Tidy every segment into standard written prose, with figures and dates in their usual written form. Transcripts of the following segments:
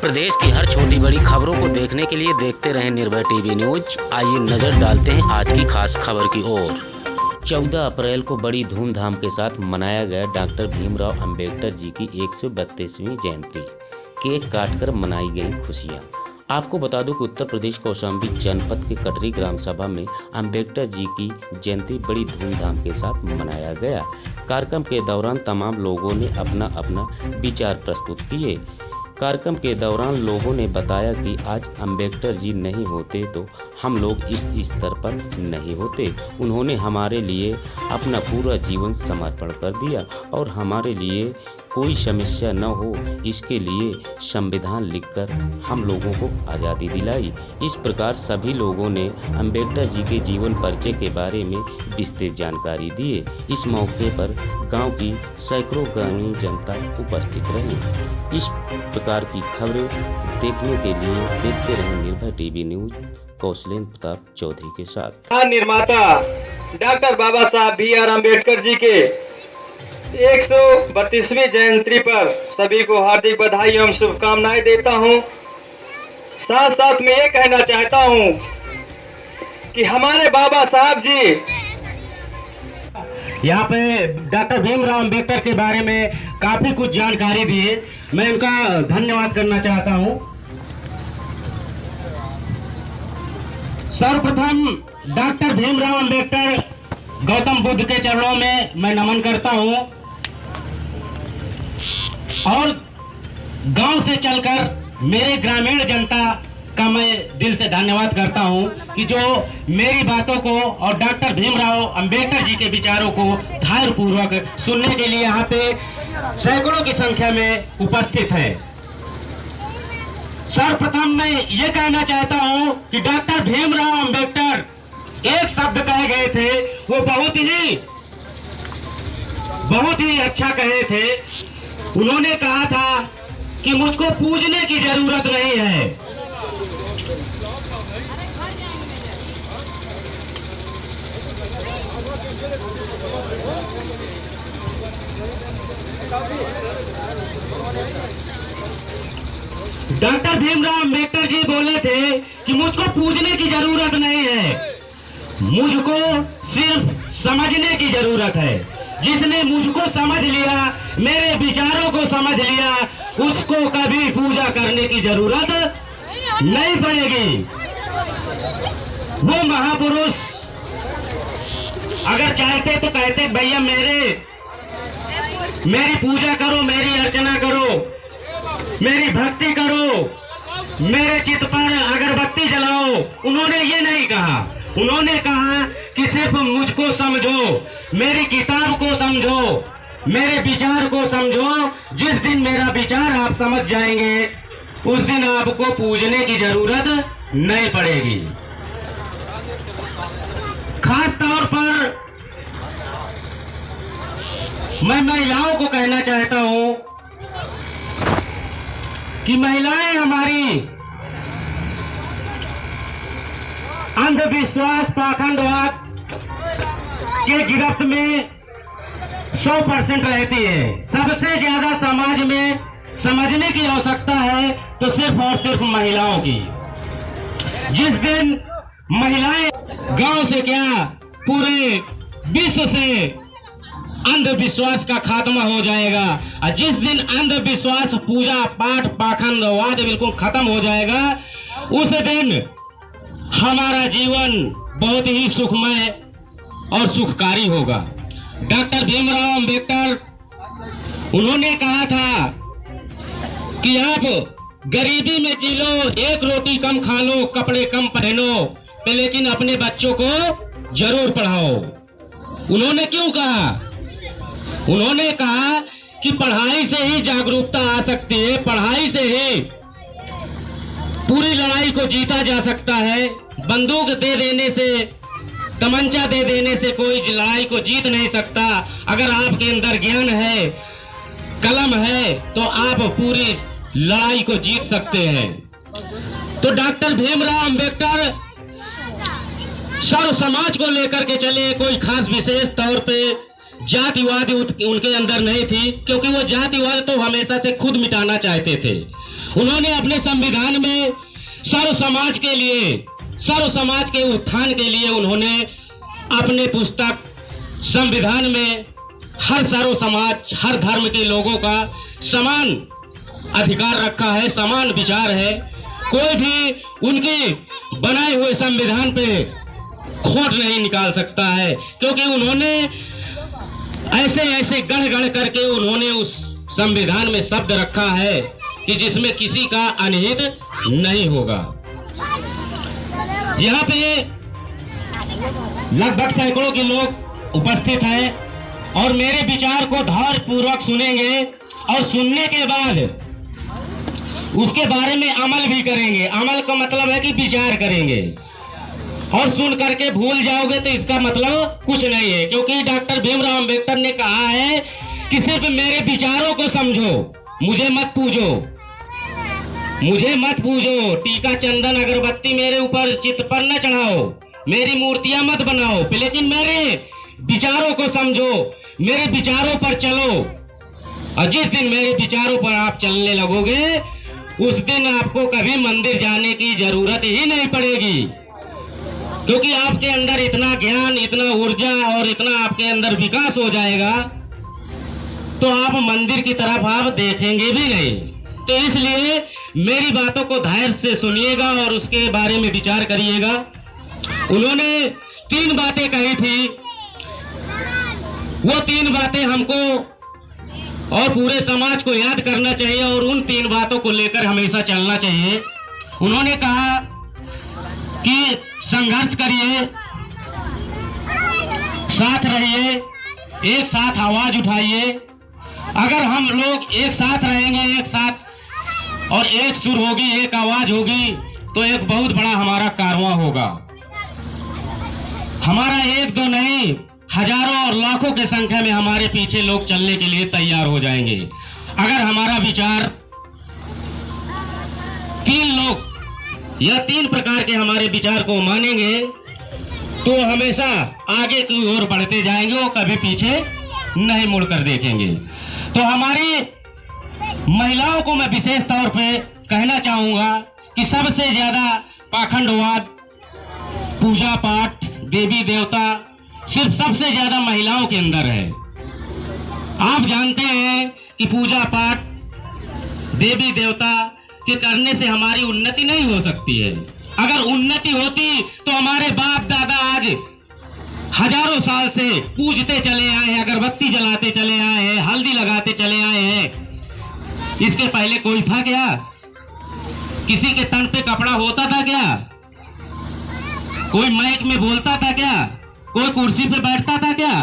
प्रदेश की हर छोटी बड़ी खबरों को देखने के लिए देखते रहें निर्भय टीवी न्यूज। आइए नजर डालते हैं आज की खास खबर की ओर। 14 अप्रैल को बड़ी धूमधाम के साथ मनाया गया डॉक्टर भीमराव अंबेडकर जी की 132वीं जयंती। केक काटकर मनाई गई खुशियां। आपको बता दूं कि उत्तर प्रदेश कौशाम्बी जनपद के कटरी ग्राम सभा में अंबेडकर जी की जयंती बड़ी धूमधाम के साथ मनाया गया। कार्यक्रम के दौरान तमाम लोगों ने अपना अपना विचार प्रस्तुत किए। कार्यक्रम के दौरान लोगों ने बताया कि आज अंबेडकर जी नहीं होते तो हम लोग इस स्तर पर नहीं होते। उन्होंने हमारे लिए अपना पूरा जीवन समर्पण कर दिया और हमारे लिए कोई समस्या न हो इसके लिए संविधान लिखकर हम लोगों को आज़ादी दिलाई। इस प्रकार सभी लोगों ने अंबेडकर जी के जीवन परिचय के बारे में विस्तृत जानकारी दिए। इस मौके पर गांव की सैकड़ों ग्रामीण जनता उपस्थित रही। इस प्रकार की खबरें देखने के लिए देखते रहें निर्भय टीवी न्यूज कौशलेंद्र प्रताप चौधरी के साथ। निर्माता डॉक्टर बाबा साहब बी.आर. अम्बेडकर जी के 132वीं जयंती पर सभी को हार्दिक बधाई एवं शुभकामनाएं देता हूं। साथ साथ में ये कहना चाहता हूं कि हमारे बाबा साहब जी यहाँ पे डॉक्टर भीमराव अंबेडकर के बारे में काफी कुछ जानकारी दिए। मैं उनका धन्यवाद करना चाहता हूं। सर्वप्रथम डॉक्टर भीमराव अंबेडकर गौतम बुद्ध के चरणों में मैं नमन करता हूं और गांव से चलकर मेरे ग्रामीण जनता का मैं दिल से धन्यवाद करता हूं कि जो मेरी बातों को और डॉक्टर भीमराव अंबेडकर जी के विचारों को धैर्यपूर्वक सुनने के लिए यहाँ पे सैकड़ों की संख्या में उपस्थित है। सर्वप्रथम मैं ये कहना चाहता हूं कि डॉक्टर भीमराव अंबेडकर एक शब्द कहे गए थे, वो बहुत ही अच्छा कहे थे। उन्होंने कहा था कि मुझको पूजने की जरूरत नहीं है, डॉक्टर भीमराव अंबेडकर जी बोले थे कि मुझको पूजने की जरूरत नहीं है, मुझको सिर्फ समझने की जरूरत है। जिसने मुझको समझ लिया, मेरे विचारों को समझ लिया, उसको कभी पूजा करने की जरूरत नहीं पड़ेगी। वो महापुरुष अगर चाहते तो कहते भैया मेरी पूजा करो, मेरी अर्चना करो, मेरी भक्ति करो, मेरे चित्त पर अगरबत्ती जलाओ। उन्होंने ये नहीं कहा। उन्होंने कहा कि सिर्फ मुझको समझो, मेरी किताब को समझो, मेरे विचार को समझो। जिस दिन मेरा विचार आप समझ जाएंगे उस दिन आपको पूजने की जरूरत नहीं पड़ेगी। खास तौर पर मैं महिलाओं को कहना चाहता हूं कि महिलाएं हमारी अंधविश्वास पाखंडवाद के गिरफ्त में 100% रहती है। सबसे ज्यादा समाज में समझने की आवश्यकता है तो सिर्फ और सिर्फ महिलाओं की। जिस दिन महिलाएं गांव से क्या पूरे विश्व से अंधविश्वास का खात्मा हो जाएगा और जिस दिन अंधविश्वास पूजा पाठ पाखंडवाद बिल्कुल खत्म हो जाएगा उस दिन हमारा जीवन बहुत ही सुखमय और सुखकारी होगा। डॉक्टर भीमराव अंबेडकर उन्होंने कहा था कि आप गरीबी में जी लो, एक रोटी कम खा लो, कपड़े कम पहनो, लेकिन अपने बच्चों को जरूर पढ़ाओ। उन्होंने क्यों कहा? उन्होंने कहा कि पढ़ाई से ही जागरूकता आ सकती है, पढ़ाई से ही पूरी लड़ाई को जीता जा सकता है। बंदूक दे देने से, तमंचा दे देने से कोई लड़ाई को जीत नहीं सकता। अगर आपके अंदर ज्ञान है, कलम है, तो आप पूरी लड़ाई को जीत सकते हैं। तो डॉक्टर भीमराव अंबेडकर सर्व समाज को लेकर के चले, कोई खास विशेष तौर पे जातिवाद उनके अंदर नहीं थी, क्योंकि वो जातिवाद तो हमेशा से खुद मिटाना चाहते थे। उन्होंने अपने संविधान में सर्व समाज के लिए, सर्व समाज के उत्थान के लिए उन्होंने अपने पुस्तक संविधान में हर सर्व समाज, हर धर्म के लोगों का समान अधिकार रखा है, समान विचार है। कोई भी उनके बनाए हुए संविधान पे खोट नहीं निकाल सकता है, क्योंकि उन्होंने ऐसे ऐसे गढ़ गढ़ करके उन्होंने उस संविधान में शब्द रखा है कि जिसमें किसी का अनहित नहीं होगा। यहाँ पे लगभग सैकड़ों के लोग उपस्थित हैं और मेरे विचार को धैर्यपूर्वक सुनेंगे और सुनने के बाद उसके बारे में अमल भी करेंगे। अमल का मतलब है कि विचार करेंगे, और सुन करके भूल जाओगे तो इसका मतलब कुछ नहीं है, क्योंकि डॉक्टर भीमराव अंबेडकर ने कहा है कि सिर्फ मेरे विचारों को समझो, मुझे मत पूजो, मुझे मत पूजो, टीका चंदन अगरबत्ती मेरे ऊपर चित्र पर न चढ़ाओ, मेरी मूर्तियां मत बनाओ, लेकिन मेरे विचारों को समझो, मेरे विचारों पर चलो। और जिस दिन मेरे विचारों पर आप चलने लगोगे उस दिन आपको कभी मंदिर जाने की जरूरत ही नहीं पड़ेगी, क्योंकि आपके अंदर इतना ज्ञान, इतना ऊर्जा और इतना आपके अंदर विकास हो जाएगा तो आप मंदिर की तरफ आप देखेंगे भी नहीं। तो इसलिए मेरी बातों को धैर्य से सुनिएगा और उसके बारे में विचार करिएगा। उन्होंने 3 बातें कही थी, वो 3 बातें हमको और पूरे समाज को याद करना चाहिए और उन 3 बातों को लेकर हमेशा चलना चाहिए। उन्होंने कहा कि संघर्ष करिए, साथ रहिए, एक साथ आवाज उठाइए। अगर हम लोग एक साथ रहेंगे, एक साथ और एक सुर होगी, एक आवाज होगी, तो एक बहुत बड़ा हमारा कारवां होगा। हमारा 1-2 नहीं, हजारों और लाखों की संख्या में हमारे पीछे लोग चलने के लिए तैयार हो जाएंगे। अगर हमारा विचार 3 लोग या 3 प्रकार के हमारे विचार को मानेंगे तो हमेशा आगे की ओर बढ़ते जाएंगे और कभी पीछे नहीं मुड़कर देखेंगे। तो हमारी महिलाओं को मैं विशेष तौर पे कहना चाहूंगा कि सबसे ज्यादा पाखंडवाद, पूजा पाठ, देवी देवता सिर्फ सबसे ज्यादा महिलाओं के अंदर है। आप जानते हैं कि पूजा पाठ, देवी देवता के करने से हमारी उन्नति नहीं हो सकती है। अगर उन्नति होती तो हमारे बाप दादा आज हजारों साल से पूजते चले आए हैं, अगरबत्ती जलाते चले आए हैं, हल्दी लगाते चले आए हैं। इसके पहले कोई था क्या? किसी के तन पे कपड़ा होता था क्या? कोई माइक में बोलता था क्या? कोई कुर्सी पे बैठता था क्या?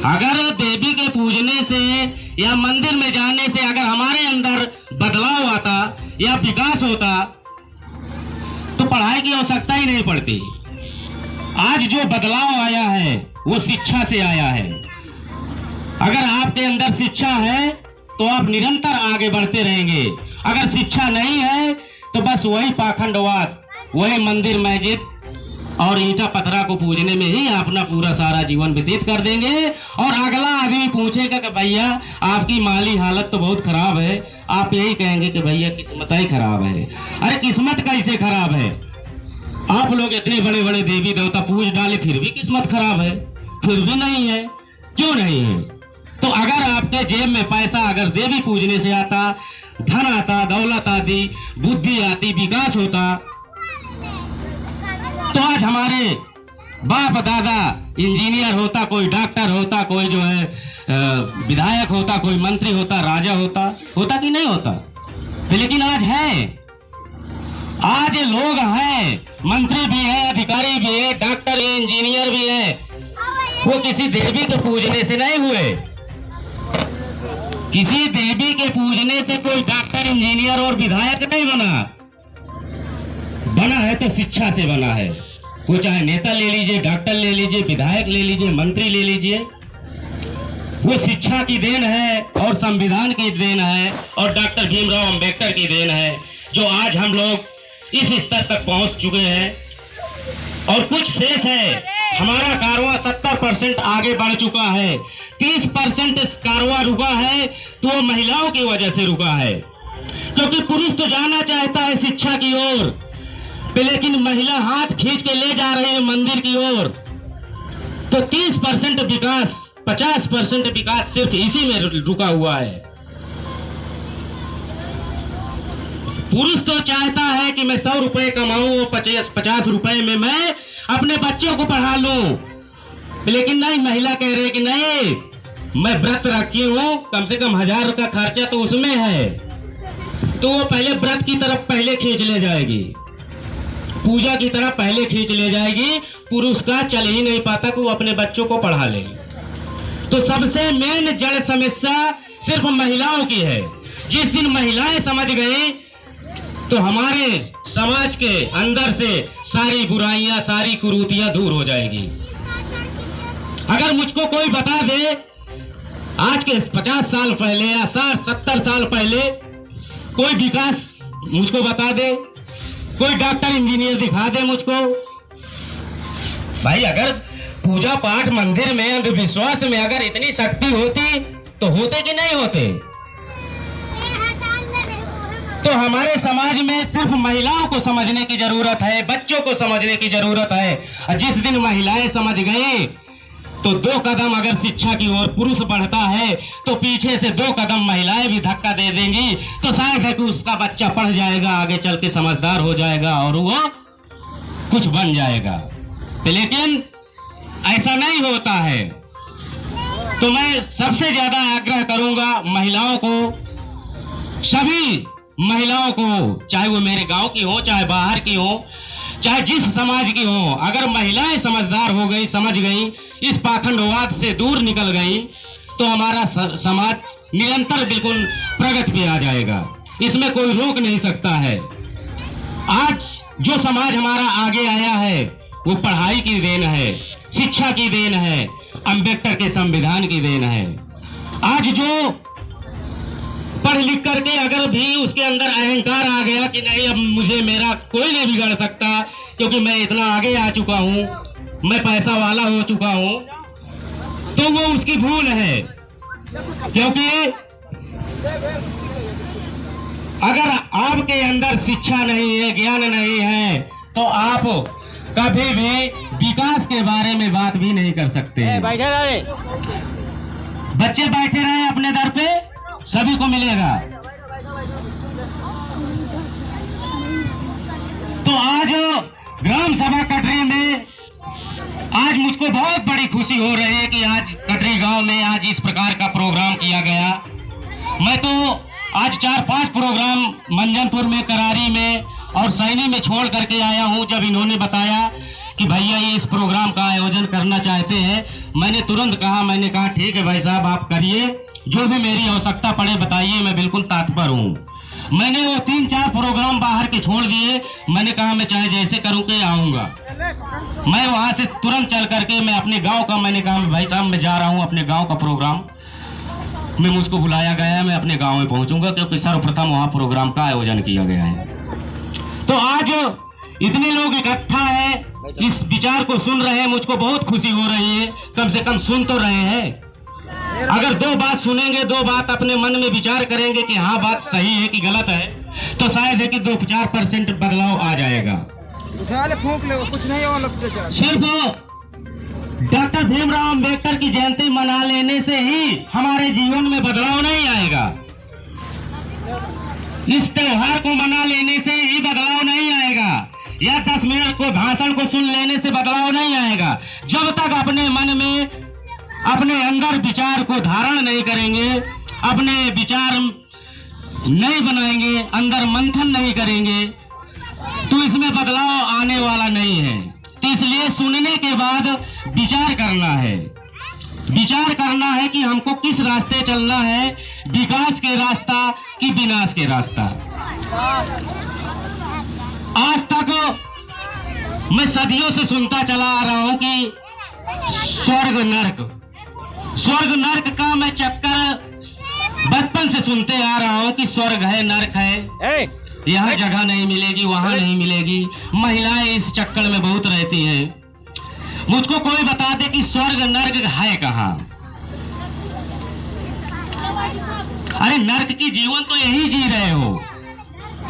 अगर देवी के पूजने से या मंदिर में जाने से अगर हमारे अंदर बदलाव आता या विकास होता तो पढ़ाई की आवश्यकता ही नहीं पड़ती। आज जो बदलाव आया है वो शिक्षा से आया है। अगर आपके अंदर शिक्षा है तो आप निरंतर आगे बढ़ते रहेंगे। अगर शिक्षा नहीं है तो बस वही पाखंडवाद, वही मंदिर मस्जिद और ईंटा पत्थरा को पूजने में ही अपना पूरा सारा जीवन व्यतीत कर देंगे। और अगला आदमी पूछेगा कि भैया आपकी माली हालत तो बहुत खराब है, आप यही कहेंगे कि भैया किस्मत ही खराब है। अरे किस्मत कैसे खराब है? आप लोग इतने बड़े बड़े देवी देवता पूज डाले फिर भी किस्मत खराब है, फिर भी नहीं है। क्यों नहीं है? तो अगर आपके जेब में पैसा अगर देवी पूजने से आता, धन आता, दौलत आती, बुद्धि आती, विकास होता, तो आज हमारे बाप दादा इंजीनियर होता, कोई डॉक्टर होता, कोई जो है विधायक होता, कोई मंत्री होता, राजा होता कि नहीं होता? लेकिन आज है, आज लोग हैं, मंत्री भी है, अधिकारी भी है, डॉक्टर है, इंजीनियर भी है। वो किसी देवी के पूजने से नहीं हुए। किसी देवी के पूजने से कोई डॉक्टर, इंजीनियर और विधायक नहीं बना है तो शिक्षा से बना है। वो चाहे नेता ले लीजिए, डॉक्टर ले लीजिए, विधायक ले लीजिए, मंत्री ले लीजिए, वो शिक्षा की देन है और संविधान की देन है और डॉक्टर भीमराव अंबेडकर की देन है, जो आज हम लोग इस स्तर तक पहुंच चुके हैं। और कुछ शेष है, हमारा कारवां 70% आगे बढ़ चुका है। 30% कारवां रुका है तो वो महिलाओं की वजह से रुका है। क्योंकि पुरुष तो जाना चाहता है शिक्षा की ओर, लेकिन महिला हाथ खींच के ले जा रही है मंदिर की ओर। तो 30% विकास, 50% विकास सिर्फ इसी में रुका हुआ है। पुरुष तो चाहता है कि मैं 100 रुपए कमाऊं और 50 रुपए में मैं अपने बच्चों को पढ़ा लूं, लेकिन नहीं, महिला कह रही है कि नहीं, मैं व्रत रखी हूं, कम से कम 1000 का खर्चा तो उसमें है। तो वो पहले व्रत की तरफ पहले खींच ले जाएगी, पूजा की तरफ पहले खींच ले जाएगी। पुरुष का चल ही नहीं पाता कि वो अपने बच्चों को पढ़ा ले। तो सबसे मेन जड़ समस्या सिर्फ महिलाओं की है। जिस दिन महिलाएं समझ गई तो हमारे समाज के अंदर से सारी बुराइयां, सारी कुरीतियां दूर हो जाएगी। अगर मुझको कोई बता दे आज के 50 साल पहले या 60-70 साल पहले कोई विकास मुझको बता दे, कोई डॉक्टर इंजीनियर दिखा दे मुझको। भाई अगर पूजा पाठ मंदिर में, अंधविश्वास में अगर इतनी शक्ति होती तो होते कि नहीं होते? तो हमारे समाज में सिर्फ महिलाओं को समझने की जरूरत है, बच्चों को समझने की जरूरत है। और जिस दिन महिलाएं समझ गई तो 2 कदम अगर शिक्षा की ओर पुरुष बढ़ता है तो पीछे से 2 कदम महिलाएं भी धक्का दे देंगी। तो शायद है कि उसका बच्चा पढ़ जाएगा, आगे चल के समझदार हो जाएगा और वो कुछ बन जाएगा। लेकिन ऐसा नहीं होता है। तो मैं सबसे ज्यादा आग्रह करूंगा महिलाओं को, सभी महिलाओं को, चाहे वो मेरे गांव की हो, चाहे बाहर की हो, चाहे जिस समाज की हो, अगर महिलाएं समझदार हो गई, समझ गई, इस पाखंडवाद से दूर निकल गई तो हमारा समाज निरंतर बिल्कुल प्रगति पे आ जाएगा। इसमें कोई रोक नहीं सकता है। आज जो समाज हमारा आगे आया है वो पढ़ाई की देन है, शिक्षा की देन है, अंबेडकर के संविधान की देन है। आज जो पढ़ लिख करके अगर भी उसके अंदर अहंकार आ गया कि नहीं अब मुझे मेरा कोई नहीं बिगाड़ सकता क्योंकि मैं इतना आगे आ चुका हूँ, मैं पैसा वाला हो चुका हूँ, तो वो उसकी भूल है। क्योंकि अगर आपके अंदर शिक्षा नहीं है, ज्ञान नहीं है, तो आप कभी भी विकास के बारे में बात भी नहीं कर सकते। बैठे रहे बच्चे बैठे रहे अपने दर पे, सभी को मिलेगा। तो आज ग्राम सभा कटरी में आज मुझको बहुत बड़ी खुशी हो रही है कि आज कटरी गांव में आज इस प्रकार का प्रोग्राम किया गया। मैं तो आज 4-5 प्रोग्राम मंजनपुर में, करारी में और सैनी में छोड़ करके आया हूं। जब इन्होंने बताया कि भैया ये इस प्रोग्राम का आयोजन करना चाहते हैं, मैंने तुरंत कहा, मैंने कहा ठीक है भाई साहब आप करिए, जो भी मेरी आवश्यकता पड़े बताइए, मैं बिल्कुल तत्पर हूँ। मैंने वो 3-4 प्रोग्राम बाहर के छोड़ दिए। मैंने कहा मैं चाहे जैसे करूँ के आऊँगा। मैं वहाँ से तुरंत चल करके मैं अपने गांव का, मैंने कहा भाई साहब मैं जा रहा हूँ अपने गांव का प्रोग्राम में, मुझको बुलाया गया है, मैं अपने गांव में पहुँचूंगा क्योंकि सर्वप्रथम वहाँ प्रोग्राम का आयोजन किया गया है। तो आज इतने लोग इकट्ठा है, इस विचार को सुन रहे हैं, मुझको बहुत खुशी हो रही है। कम से कम सुन तो रहे हैं। अगर 2 बात सुनेंगे, 2 बात अपने मन में विचार करेंगे कि हाँ बात सही है कि गलत है, तो शायद है कि 2-4% बदलाव आ जाएगा। फूंक ले, कुछ नहीं हो। सिर्फ डॉक्टर भीमराव अंबेडकर की जयंती मना लेने से ही हमारे जीवन में बदलाव नहीं आएगा। इस त्योहार को मना लेने से ही बदलाव नहीं आएगा, या 10 मिनट को भाषण को सुन लेने से बदलाव नहीं आएगा। जब तक अपने मन में, अपने अंदर विचार को धारण नहीं करेंगे, अपने विचार नहीं बनाएंगे, अंदर मंथन नहीं करेंगे, तो इसमें बदलाव आने वाला नहीं है। तो इसलिए सुनने के बाद विचार करना है। विचार करना है कि हमको किस रास्ते चलना है, विकास के रास्ता कि विनाश के रास्ता। आज तक मैं सदियों से सुनता चला आ रहा हूं कि स्वर्ग नर्क, स्वर्ग नर्क का मैं चक्कर बचपन से सुनते आ रहा हूं कि स्वर्ग है, नर्क है, यहाँ जगह नहीं मिलेगी, वहां नहीं मिलेगी। महिलाएं इस चक्कर में बहुत रहती हैं। मुझको कोई बता दे कि स्वर्ग नर्क है कहाँ? अरे नर्क की जीवन तो यही जी रहे हो,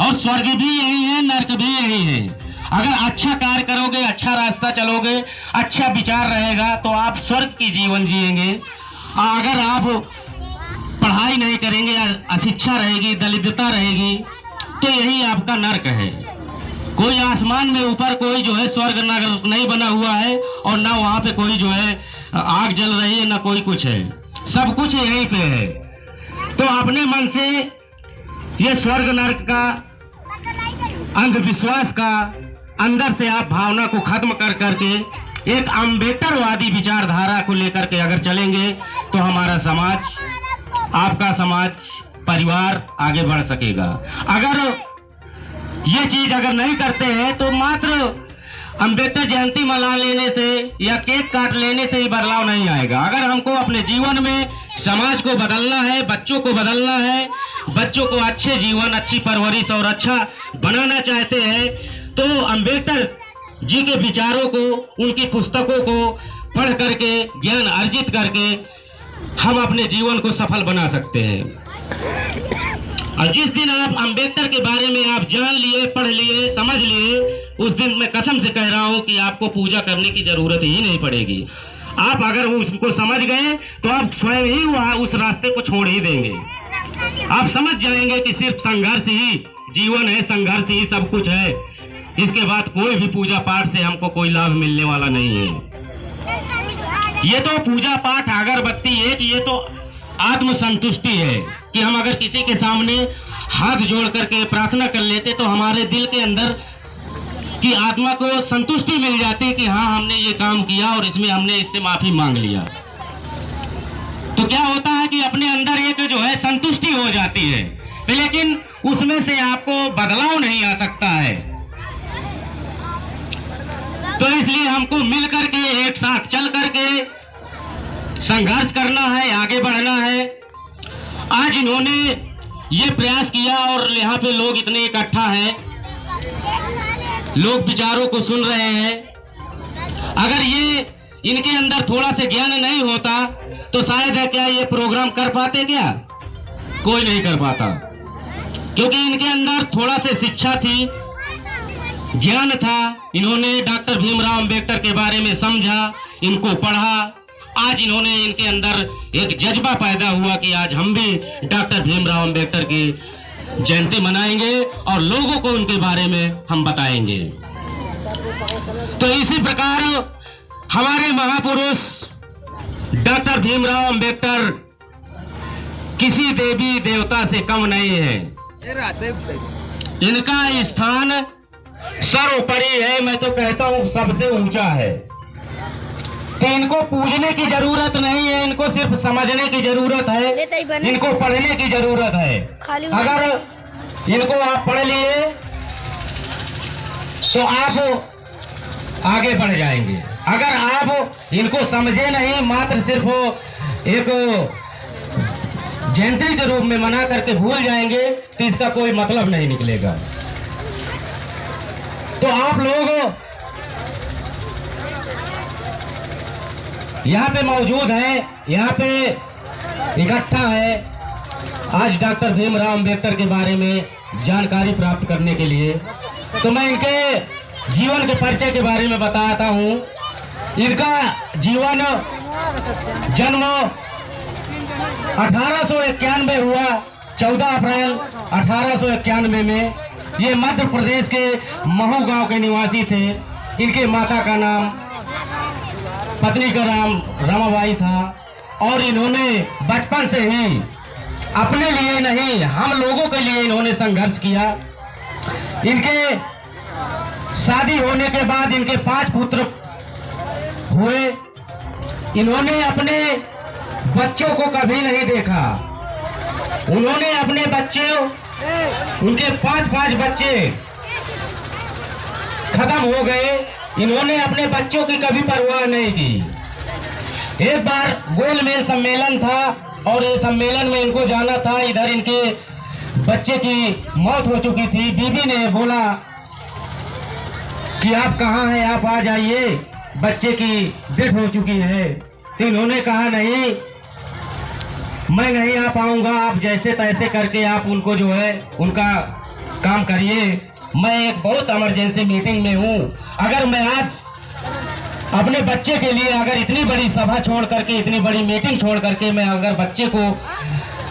और स्वर्ग भी यही है, नरक भी यही है। अगर अच्छा कार्य करोगे, अच्छा रास्ता चलोगे, अच्छा विचार रहेगा तो आप स्वर्ग की जीवन जिएंगे। अगर आप पढ़ाई नहीं करेंगे, अशिक्षा रहेगी, दरिद्रता रहेगी, तो यही आपका नरक है। कोई आसमान में ऊपर कोई जो है स्वर्ग नरक नहीं बना हुआ है, और ना वहाँ पे कोई जो है आग जल रही है, ना कोई कुछ है, सब कुछ यहीं पे है। तो अपने मन से ये स्वर्ग नरक का, अंधविश्वास का अंदर से आप भावना को खत्म कर करके एक अम्बेडकरवादी विचारधारा को लेकर के अगर चलेंगे तो हमारा समाज, आपका समाज, परिवार आगे बढ़ सकेगा। अगर ये चीज अगर नहीं करते हैं तो मात्र अम्बेडकर जयंती मना लेने से या केक काट लेने से ही बदलाव नहीं आएगा। अगर हमको अपने जीवन में समाज को बदलना है, बच्चों को बदलना है, बच्चों को अच्छे जीवन, अच्छी परवरिश और अच्छा बनाना चाहते हैं, तो अम्बेडकर जी के विचारों को, उनकी पुस्तकों को पढ़ करके, ज्ञान अर्जित करके हम अपने जीवन को सफल बना सकते हैं। और जिस दिन आप अम्बेडकर के बारे में आप जान लिए, पढ़ लिए, समझ लिए, उस दिन मैं कसम से कह रहा हूं कि आपको पूजा करने की जरूरत ही नहीं पड़ेगी। आप अगर उसको समझ गए तो आप स्वयं ही उस रास्ते को छोड़ ही देंगे। आप समझ जाएंगे कि सिर्फ संघर्ष ही जीवन है, संघर्ष ही सब कुछ है। इसके बाद कोई भी पूजा पाठ से हमको कोई लाभ मिलने वाला नहीं है। ये तो पूजा पाठ, अगरबत्ती एक, ये तो आत्मसंतुष्टि है कि हम अगर किसी के सामने हाथ जोड़ करके प्रार्थना कर लेते तो हमारे दिल के अंदर की आत्मा को संतुष्टि मिल जाती कि हाँ, हमने ये काम किया और इसमें हमने इससे माफी मांग लिया। तो क्या होता है कि अपने अंदर एक जो है संतुष्टि हो जाती है, लेकिन उसमें से आपको बदलाव नहीं आ सकता है। तो इसलिए हमको मिल करके, एक साथ चल करके संघर्ष करना है, आगे बढ़ना है। आज इन्होंने ये प्रयास किया और यहाँ पे लोग इतने इकट्ठा हैं, लोग विचारों को सुन रहे हैं। अगर ये इनके अंदर थोड़ा से ज्ञान नहीं होता तो शायद है क्या ये प्रोग्राम कर पाते क्या? कोई नहीं कर पाता, क्योंकि इनके अंदर थोड़ा से शिक्षा थी, ज्ञान था। इन्होंने डॉक्टर भीमराव अंबेडकर के बारे में समझा, इनको पढ़ा। आज इन्होंने, इनके अंदर एक जज्बा पैदा हुआ कि आज हम भी डॉक्टर भीमराव अंबेडकर की जयंती मनाएंगे और लोगों को उनके बारे में हम बताएंगे। तो इसी प्रकार हमारे महापुरुष डॉक्टर भीमराव अंबेडकर किसी देवी देवता से कम नहीं है। इनका स्थान सर्वोपरि है, मैं तो कहता हूँ सबसे ऊंचा है। तो इनको पूजने की जरूरत नहीं है, इनको सिर्फ समझने की जरूरत है, इनको पढ़ने की जरूरत है। अगर इनको आप पढ़ लिए तो आप आगे बढ़ जाएंगे। अगर आप इनको समझे नहीं, मात्र सिर्फ एक जयंती के रूप में मना करके भूल जाएंगे, तो इसका कोई मतलब नहीं निकलेगा। तो आप लोग यहाँ पे मौजूद हैं, यहाँ पे इकट्ठा है आज डॉक्टर भीमराव अंबेडकर के बारे में जानकारी प्राप्त करने के लिए। तो मैं इनके जीवन के परिचय के बारे में बताता हूँ। इनका जीवन, जन्म 1891 हुआ, 14 अप्रैल 1891 में। ये मध्य प्रदेश के महू गांव के निवासी थे। इनके माता का नाम, पत्नी का नाम रमाबाई था, और इन्होंने बचपन से ही अपने लिए नहीं, हम लोगों के लिए इन्होंने संघर्ष किया। इनके शादी होने के बाद इनके 5 पुत्र हुए। इन्होंने अपने बच्चों को कभी नहीं देखा। उन्होंने अपने बच्चों, उनके 5 बच्चे खत्म हो गए। इन्होंने अपने बच्चों की कभी परवाह नहीं की। एक बार गोलमेज सम्मेलन था और ये सम्मेलन में इनको जाना था। इधर इनके बच्चे की मौत हो चुकी थी। बीबी ने बोला कि आप कहाँ हैं, आप आ जाइए, बच्चे की डेथ हो चुकी है। तो इन्होंने कहा नहीं, मैं नहीं आ पाऊंगा, आप जैसे तैसे करके आप उनको जो है उनका काम करिए, मैं एक बहुत इमरजेंसी मीटिंग में हूँ। अगर मैं आज अपने बच्चे के लिए अगर इतनी बड़ी सभा छोड़ करके, इतनी बड़ी मीटिंग छोड़ करके मैं अगर बच्चे को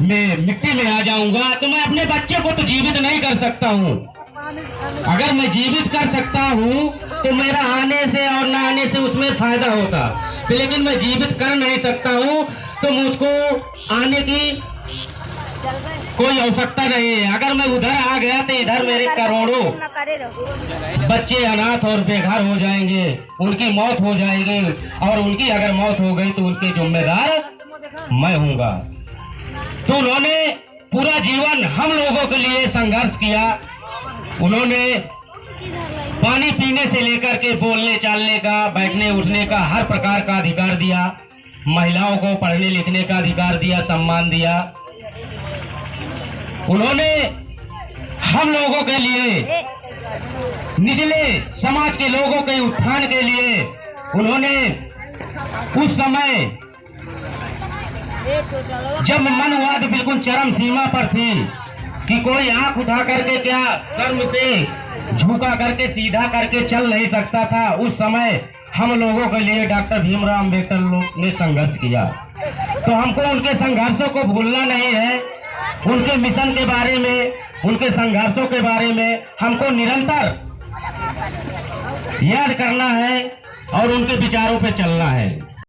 मैं मिट्टी में आ जाऊंगा तो मैं अपने बच्चे को तो जीवित नहीं कर सकता हूँ। अगर मैं जीवित कर सकता हूँ तो मेरा आने से और ना आने से उसमें फायदा होता, तो लेकिन मैं जीवित कर नहीं सकता हूँ तो मुझको आने की कोई आवश्यकता नहीं है। अगर मैं उधर आ गया तो इधर मेरे करोड़ों बच्चे अनाथ और बेघर हो जाएंगे, उनकी मौत हो जाएगी, और उनकी अगर मौत हो गई तो उनके जिम्मेदार मैं हूँगा। तो उन्होंने पूरा जीवन हम लोगों के लिए संघर्ष किया। उन्होंने पानी पीने से लेकर के बोलने चालने का, बैठने उठने का हर प्रकार का अधिकार दिया, महिलाओं को पढ़ने लिखने का अधिकार दिया, सम्मान दिया। उन्होंने हम लोगों के लिए, निचले समाज के लोगों के उत्थान के लिए उन्होंने उस समय जब मनवाद बिल्कुल चरम सीमा पर थी कि कोई आंख उठा करके क्या कर्म से झुका करके सीधा करके चल नहीं सकता था, उस समय हम लोगों के लिए डॉक्टर भीमराव अंबेडकर ने संघर्ष किया। तो हमको उनके संघर्षों को भूलना नहीं है। उनके मिशन के बारे में, उनके संघर्षों के बारे में हमको निरंतर याद करना है और उनके विचारों पे चलना है।